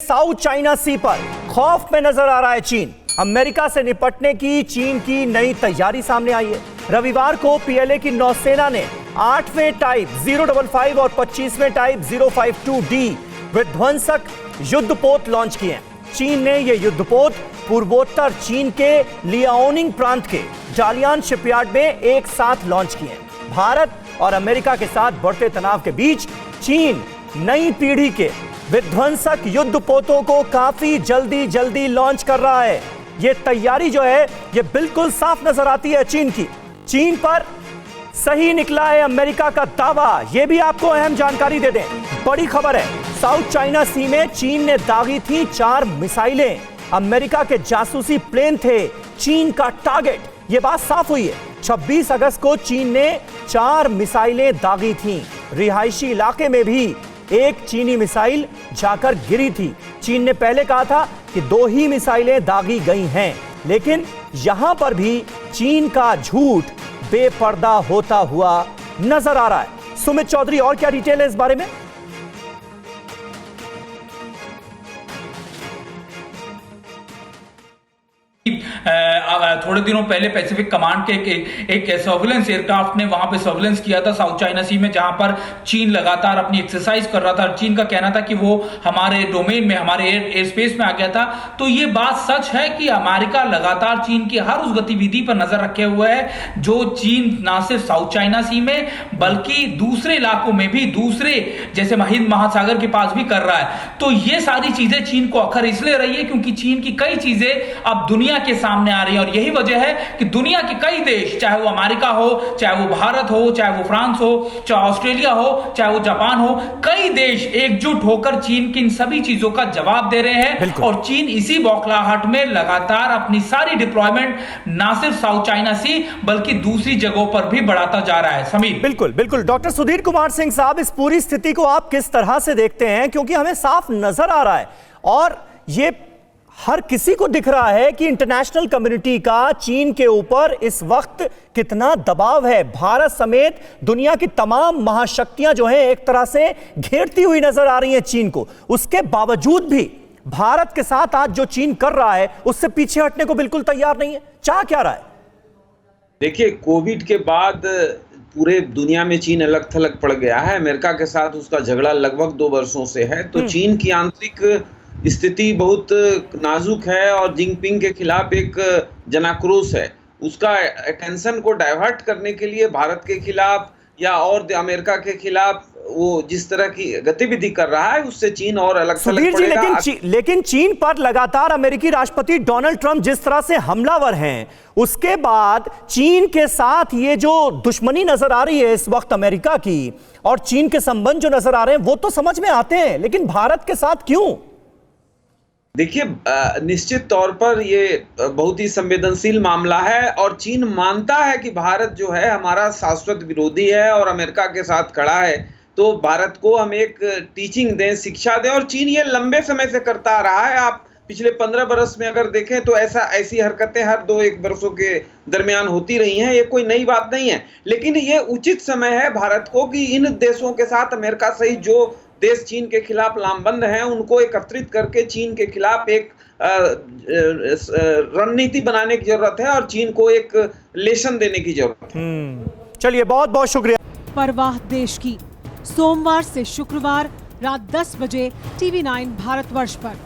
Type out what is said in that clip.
South China सी पर खौफ में नजर आ रहा है चीन। अमेरिका से निपटने की चीन की नई तैयारी सामने आई है। रविवार को पीएलए की नौसेना ने 8वें टाइप 055 और 25वें टाइप 052D विध्वंसक युद्धपोत लॉन्च किए हैं। चीन ने यह युद्धपोत पूर्वोत्तर चीन के लियाओनिंग प्रांत के डालियान शिपयार्ड में एक साथ लॉन्च किए हैं। भारत और अमेरिका के साथ बढ़ते तनाव के बीच चीन नई पीढ़ी के विध्वंसक युद्धपोतों को काफी जल्दी लॉन्च कर रहा है। यह तैयारी जो है यह बिल्कुल साफ नजर आती है चीन की। चीन पर सही निकला है अमेरिका का दावा, यह भी आपको अहम जानकारी दे दें। बड़ी खबर है, साउथ चाइना सी में चीन ने दागी थी 4 मिसाइलें। अमेरिका के जासूसी प्लेन थे चीन का टारगेट, यह बात साफ हुई है। 26 अगस्त को चीन ने 4 मिसाइलें दागी थीं। रिहायशी इलाके में भी एक चीनी मिसाइल जाकर गिरी थी। चीन ने पहले कहा था कि 2 ही मिसाइलें दागी गई हैं, लेकिन यहां पर भी चीन का झूठ बेपर्दा होता हुआ नजर आ रहा है। सुमित चौधरी, और क्या डिटेल है इस बारे में? थोड़े दिनों पहले पैसिफिक कमांड के एक सर्विलेंस एयरक्राफ्ट ने वहां पे सर्विलेंस किया था साउथ चाइना सी में, जहां पर चीन लगातार अपनी एक्सरसाइज कर रहा था। चीन का कहना था कि वो हमारे डोमेन में, हमारे एयर स्पेस में आ गया था। तो ये बात सच है कि अमेरिका लगातार चीन की हर उस गतिविधि पर नजर रखे हुए है जो चीन ना सिर्फ साउथ चाइना सी में बल्कि दूसरे इलाकों में भी, दूसरे जैसे हिंद महासागर के पास भी कर रहा है। तो ये सारी चीजें चीन को अखर इसलिए रही है क्योंकि चीन की कई चीजें अब दुनिया के सामने आ रही है, और यही वजह है कि दुनिया के कई देश, चाहे वो अमेरिका हो, चाहे वो भारत हो, चाहे वो फ्रांस हो, चाहे ऑस्ट्रेलिया हो, चाहे वो जापान हो, कई देश एकजुट होकर चीन की इन सभी चीजों का जवाब दे रहे हैं। और चीन इसी बौखलाहट में लगातार अपनी सारी डिप्लॉयमेंट ना सिर्फ साउथ चाइना सी बल्कि दूसरी जगहों पर भी बढ़ाता जा रहा है। समीर, बिल्कुल डॉक्टर सुधीर कुमार सिंह साहब, इस पूरी स्थिति को आप किस तरह से देखते हैं? क्योंकि हमें साफ नजर आ रहा है और ये हर किसी को दिख रहा है कि इंटरनेशनल कम्युनिटी का चीन के ऊपर इस वक्त कितना दबाव है। भारत समेत दुनिया की तमाम महाशक्तियां जो हैं एक तरह से घेरती हुई नजर आ रही हैं चीन को। उसके बावजूद भी भारत के साथ आज जो चीन कर रहा है उससे पीछे हटने को बिल्कुल तैयार नहीं है। चाह क्या रहा है? देखिए, कोविड के बाद पूरे दुनिया में चीन अलग थलग पड़ गया है। अमेरिका के साथ उसका झगड़ा लगभग 2 वर्षों से है। तो चीन की आंतरिक स्थिति बहुत नाजुक है और जिनपिंग के खिलाफ एक जनाक्रोश है। उसका अटेंशन को डाइवर्ट करने के लिए भारत के खिलाफ या और अमेरिका के खिलाफ वो जिस तरह की गतिविधि कर रहा है उससे चीन और अलग थलग पड़ेगा। लेकिन चीन पर लगातार अमेरिकी राष्ट्रपति डोनाल्ड ट्रंप जिस तरह से हमलावर हैं, उसके बाद चीन के साथ ये जो दुश्मनी नजर आ रही है इस वक्त अमेरिका की, और चीन के संबंध जो नजर आ रहे हैं वो तो समझ में आते हैं, लेकिन भारत के साथ क्यों? देखिए, निश्चित तौर पर ये बहुत ही संवेदनशील मामला है और चीन मानता है कि भारत जो है हमारा शाश्वत विरोधी है और अमेरिका के साथ खड़ा है। तो भारत को हम एक टीचिंग दें, शिक्षा दें, और चीन ये लंबे समय से करता आ रहा है। आप पिछले 15 बरस में अगर देखें तो ऐसी हरकतें हर 2-1 वर्षों के दरमियान होती रही हैं। ये कोई नई बात नहीं है, लेकिन ये उचित समय है भारत को कि इन देशों के साथ, अमेरिका सहित जो देश चीन के खिलाफ लामबंद हैं, उनको एकत्रित करके चीन के खिलाफ एक रणनीति बनाने की जरूरत है और चीन को एक लेसन देने की जरूरत है। चलिए, बहुत बहुत शुक्रिया। परवाह देश की, सोमवार से शुक्रवार रात 10 बजे TV9 भारतवर्ष पर।